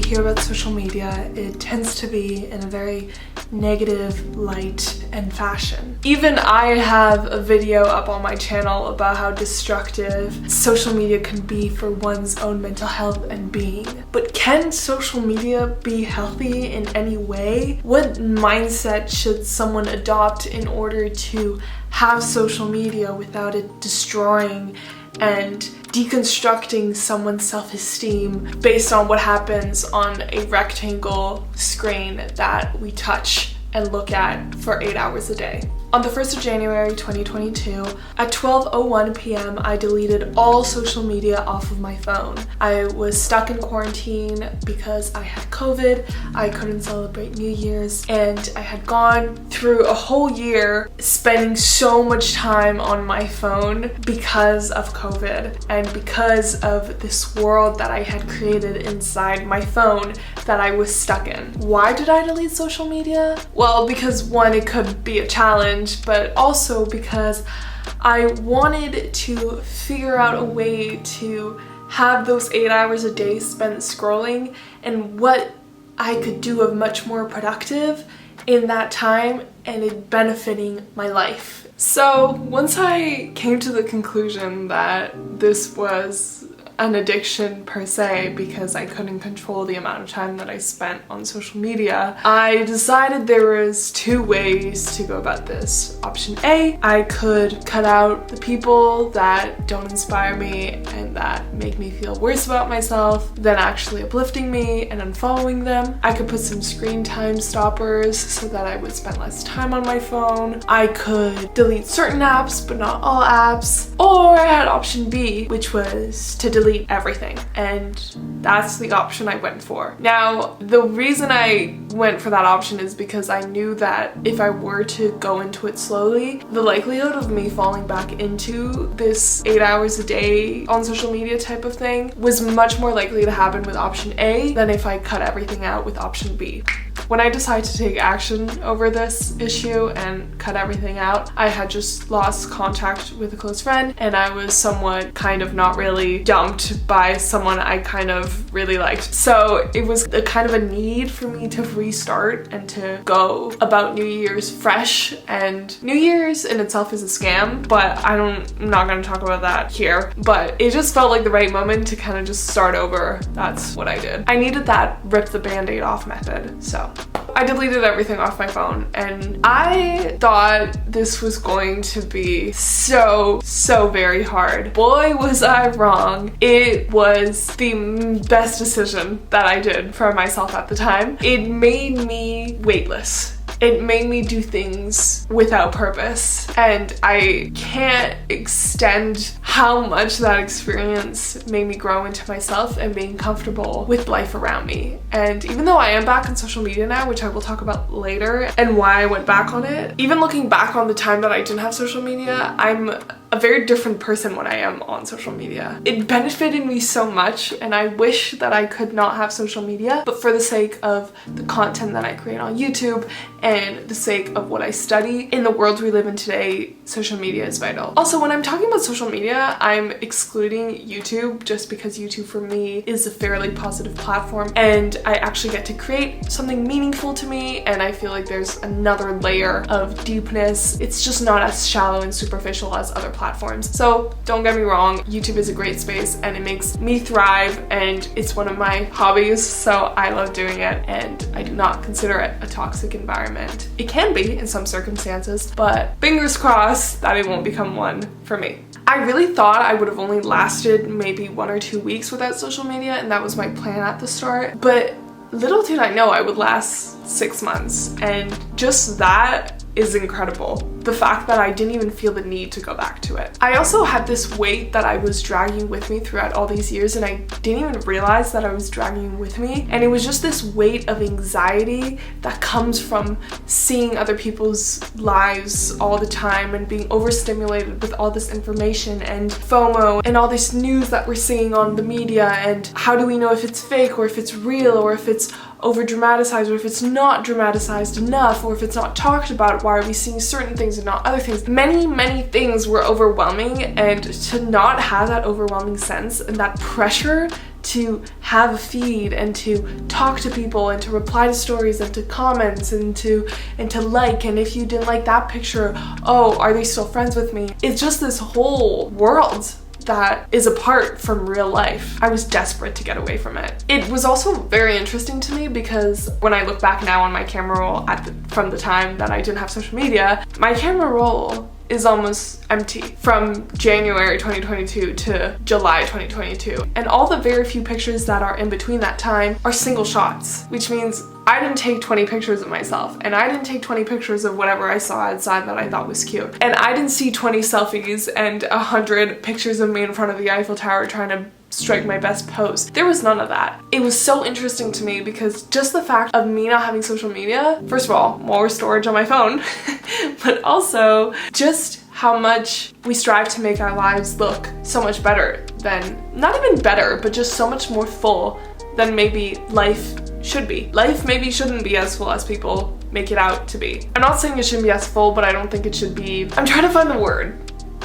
we hear about social media, it tends to be in a very negative light and fashion. Even I have a video up on my channel about how destructive social media can be for one's own mental health and being. But can social media be healthy in any way? What mindset should someone adopt in order to have social media without it destroying and deconstructing someone's self-esteem based on what happens on a rectangle screen that we touch and look at for 8 hours a day? On the 1st of January 2022, at 12:01 p.m., I deleted all social media off of my phone. I was stuck in quarantine because I had COVID, I couldn't celebrate New Year's, and I had gone through a whole year spending so much time on my phone because of COVID and because of this world that I had created inside my phone that I was stuck in. Why did I delete social media? Well, because one, it could be a challenge, but also because I wanted to figure out a way to have those 8 hours a day spent scrolling and what I could do of much more productive in that time and it benefiting my life. So once I came to the conclusion that this was an addiction per se because I couldn't control the amount of time that I spent on social media, I decided there was two ways to go about this. Option A, I could cut out the people that don't inspire me and that make me feel worse about myself than actually uplifting me and unfollowing them. I could put some screen time stoppers so that I would spend less time on my phone. I could delete certain apps but not all apps. Or I had option B, which was to delete everything, and that's the option I went for. Now, the reason I went for that option is because I knew that if I were to go into it slowly, the likelihood of me falling back into this 8 hours a day on social media type of thing was much more likely to happen with option A than if I cut everything out with option B. When I decided to take action over this issue and cut everything out, I had just lost contact with a close friend and I was somewhat kind of not really dumped by someone I kind of really liked. So it was a kind of a need for me to restart and to go about New Year's fresh, and New Year's in itself is a scam, but I'm not going to talk about that here. But it just felt like the right moment to kind of just start over. That's what I did. I needed that rip the band-aid off method, so I deleted everything off my phone, and I thought this was going to be so very hard. Boy, was I wrong. It was the best decision that I did for myself at the time. It made me weightless. It made me do things without purpose, and I can't extend how much that experience made me grow into myself and being comfortable with life around me. And even though I am back on social media now, which I will talk about later, and why I went back on it, even looking back on the time that I didn't have social media, I'm a very different person when I am on social media. It benefited me so much, and I wish that I could not have social media, but for the sake of the content that I create on YouTube and the sake of what I study, in the world we live in today, social media is vital. Also, when I'm talking about social media, I'm excluding YouTube just because YouTube for me is a fairly positive platform and I actually get to create something meaningful to me, and I feel like there's another layer of deepness. It's just not as shallow and superficial as other platforms. So don't get me wrong, YouTube is a great space and it makes me thrive, and it's one of my hobbies, so I love doing it, and I do not consider it a toxic environment. It can be in some circumstances, but fingers crossed that it won't become one for me. I really thought I would have only lasted maybe 1 or 2 weeks without social media, and that was my plan at the start, but little did I know I would last 6 months, and just that is incredible. The fact that I didn't even feel the need to go back to it. I also had this weight that I was dragging with me throughout all these years, and I didn't even realize that I was dragging with me. And it was just this weight of anxiety that comes from seeing other people's lives all the time and being overstimulated with all this information and FOMO and all this news that we're seeing on the media, and how do we know if it's fake or if it's real or if it's over dramatized or if it's not dramatized enough or if it's not talked about. Why are we seeing certain things and not other things? Many things were overwhelming, and to not have that overwhelming sense and that pressure to have a feed and to talk to people and to reply to stories and to comments and to like, and if you didn't like that picture, oh, are they still friends with me? It's just this whole world that is apart from real life. I was desperate to get away from it. It was also very interesting to me because when I look back now on my camera roll from the time that I didn't have social media, my camera roll is almost empty from January 2022 to July 2022. And all the very few pictures that are in between that time are single shots, which means I didn't take 20 pictures of myself, and I didn't take 20 pictures of whatever I saw outside that I thought was cute. And I didn't see 20 selfies and 100 pictures of me in front of the Eiffel Tower trying to strike my best pose. There was none of that. It was so interesting to me because just the fact of me not having social media, first of all, more storage on my phone, but also just how much we strive to make our lives look so much better than, not even better, but just so much more full than maybe life should be. Life maybe shouldn't be as full as people make it out to be. I'm not saying it shouldn't be as full, but I don't think it should be, I'm trying to find the word.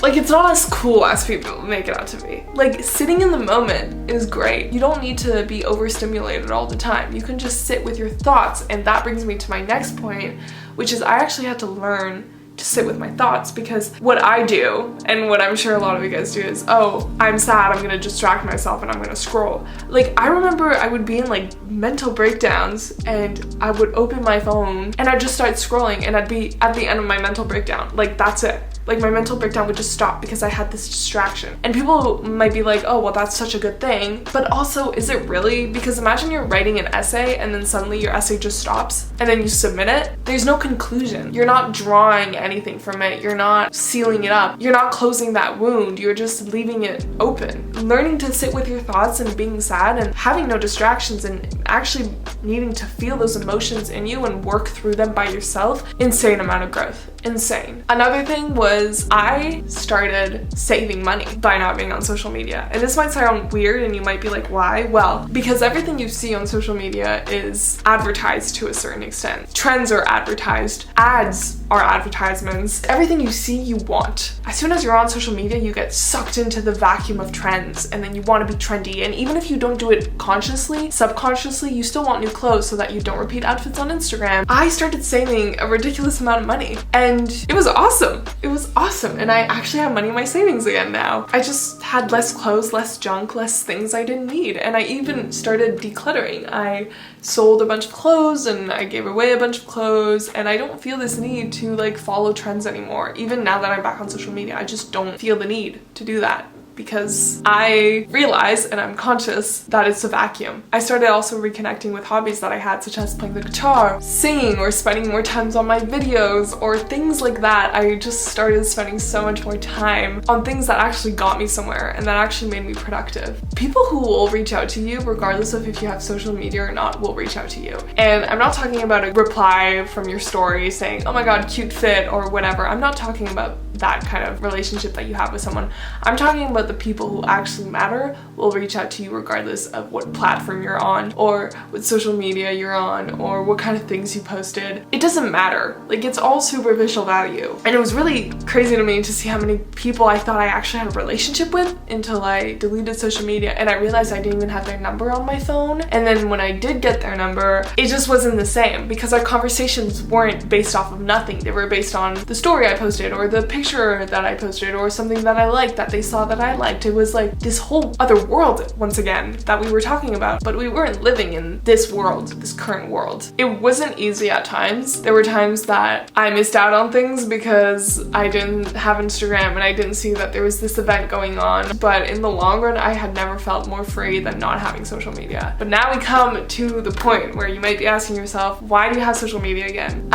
Like, it's not as cool as people make it out to be. Like, sitting in the moment is great. You don't need to be overstimulated all the time. You can just sit with your thoughts, and that brings me to my next point, which is I actually had to learn to sit with my thoughts, because what I do, and what I'm sure a lot of you guys do, is, oh, I'm sad, I'm gonna distract myself and I'm gonna scroll. Like, I remember I would be in like mental breakdowns and I would open my phone and I'd just start scrolling and I'd be at the end of my mental breakdown. Like, that's it. Like, my mental breakdown would just stop because I had this distraction. And people might be like, oh, well, that's such a good thing. But also, is it really? Because imagine you're writing an essay and then suddenly your essay just stops and then you submit it. There's no conclusion. You're not drawing anything from it. You're not sealing it up. You're not closing that wound. You're just leaving it open. Learning to sit with your thoughts and being sad and having no distractions and actually needing to feel those emotions in you and work through them by yourself. Insane amount of growth. Insane. Another thing was I started saving money by not being on social media. And this might sound weird and you might be like, why? Well, because everything you see on social media is advertised to a certain extent. Trends are advertised. Ads are advertisements. Everything you see, you want. As soon as you're on social media, you get sucked into the vacuum of trends and then you want to be trendy. And even if you don't do it consciously, subconsciously, you still want new clothes so that you don't repeat outfits on Instagram. I started saving a ridiculous amount of money and it was awesome. It was awesome. And I actually have money in my savings again now. I just had less clothes, less junk, less things I didn't need. And I even started decluttering. I sold a bunch of clothes and I gave away a bunch of clothes, and I don't feel this need to like follow trends anymore. Even now that I'm back on social media, I just don't feel the need to do that, because I realize and I'm conscious that it's a vacuum. I started also reconnecting with hobbies that I had, such as playing the guitar, singing, or spending more times on my videos, or things like that. I just started spending so much more time on things that actually got me somewhere and that actually made me productive. People who will reach out to you, regardless of if you have social media or not, will reach out to you. And I'm not talking about a reply from your story saying, oh my god, cute fit, or whatever. I'm not talking about that kind of relationship that you have with someone. I'm talking about the people who actually matter will reach out to you regardless of what platform you're on, or what social media you're on, or what kind of things you posted. It doesn't matter. Like, it's all superficial value. And it was really crazy to me to see how many people I thought I actually had a relationship with until I deleted social media and I realized I didn't even have their number on my phone. And then when I did get their number, it just wasn't the same, because our conversations weren't based off of nothing. They were based on the story I posted, or the picture that I posted, or something that I liked that they saw that I liked. It was like this whole other world once again that we were talking about, but we weren't living in this world, this current world. It wasn't easy at times. There were times that I missed out on things because I didn't have Instagram and I didn't see that there was this event going on, but in the long run I had never felt more free than not having social media. But now we come to the point where you might be asking yourself, why do you have social media again?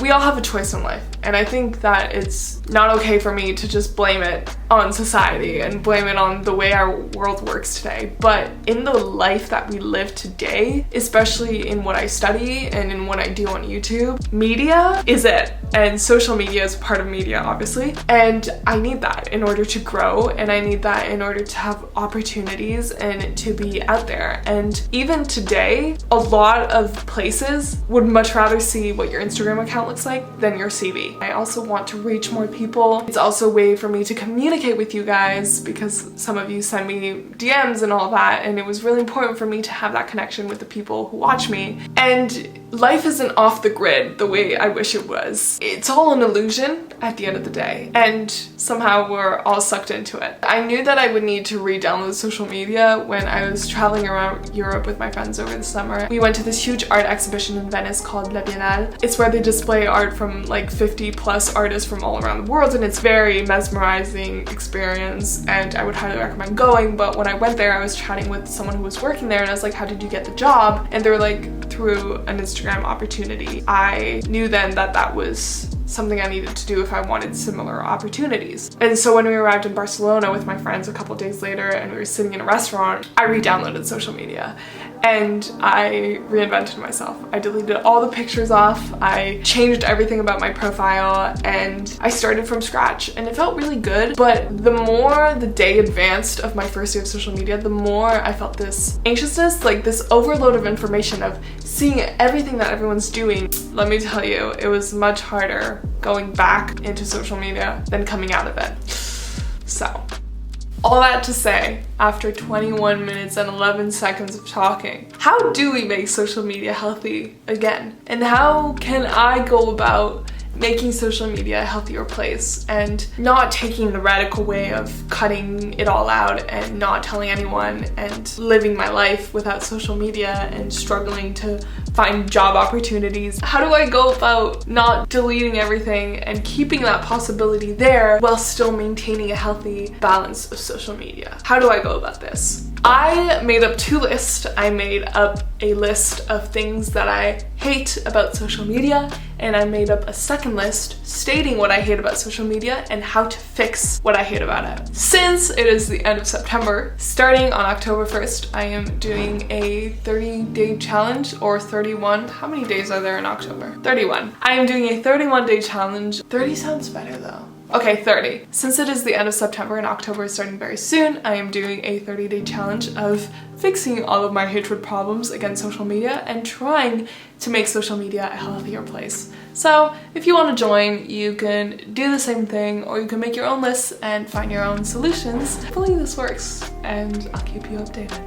We all have a choice in life, and I think that it's not okay for me to just blame it on society and blame it on the way our world works today. But in the life that we live today, especially in what I study and in what I do on YouTube, media is it. and social media is part of media, obviously, and I need that in order to grow, and I need that in order to have opportunities and to be out there. And even today, a lot of places would much rather see what your Instagram account looks like than your CV. I also want to reach more people. It's also a way for me to communicate with you guys, because some of you send me DMs and all that, and it was really important for me to have that connection with the people who watch me. And life isn't off the grid the way I wish it was. It's all an illusion at the end of the day, and somehow we're all sucked into it. I knew that I would need to re-download social media when I was traveling around Europe with my friends over the summer. We went to this huge art exhibition in Venice called La Biennale. It's where they display art from like 50 plus artists from all around the world, and it's very mesmerizing experience, and I would highly recommend going. But when I went there, I was chatting with someone who was working there, and I was like, how did you get the job? And they were like, through an Instagram opportunity. I knew then that that was something I needed to do if I wanted similar opportunities. And so when we arrived in Barcelona with my friends a couple days later and we were sitting in a restaurant, I re-downloaded social media and I reinvented myself. I deleted all the pictures off, I changed everything about my profile, and I started from scratch, and it felt really good. But the more the day advanced of my first day of social media, the more I felt this anxiousness, like this overload of information of seeing everything that everyone's doing. Let me tell you, it was much harder going back into social media than coming out of it. So, all that to say, after 21 minutes and 11 seconds of talking, how do we make social media healthy again? And how can I go about making social media a healthier place and not taking the radical way of cutting it all out and not telling anyone and living my life without social media and struggling to find job opportunities? How do I go about not deleting everything and keeping that possibility there while still maintaining a healthy balance of social media? How do I go about this? I made up two lists. I made up a list of things that I hate about social media, and I made up a second list stating what I hate about social media and how to fix what I hate about it. Since it is the end of September, starting on October 1st, I am doing a 30-day challenge, or 31. How many days are there in October? 31. I am doing a 31-day challenge. 30 sounds better though. Okay, 30. Since it is the end of September and October is starting very soon, I am doing a 30-day challenge of fixing all of my hatred problems against social media and trying to make social media a healthier place. So if you want to join, you can do the same thing, or you can make your own lists and find your own solutions. Hopefully this works, and I'll keep you updated.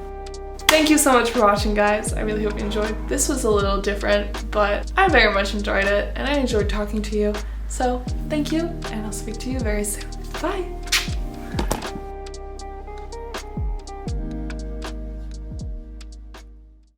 Thank you so much for watching, guys. I really hope you enjoyed. This was a little different, but I very much enjoyed it, and I enjoyed talking to you. So thank you, and I'll speak to you very soon. Bye!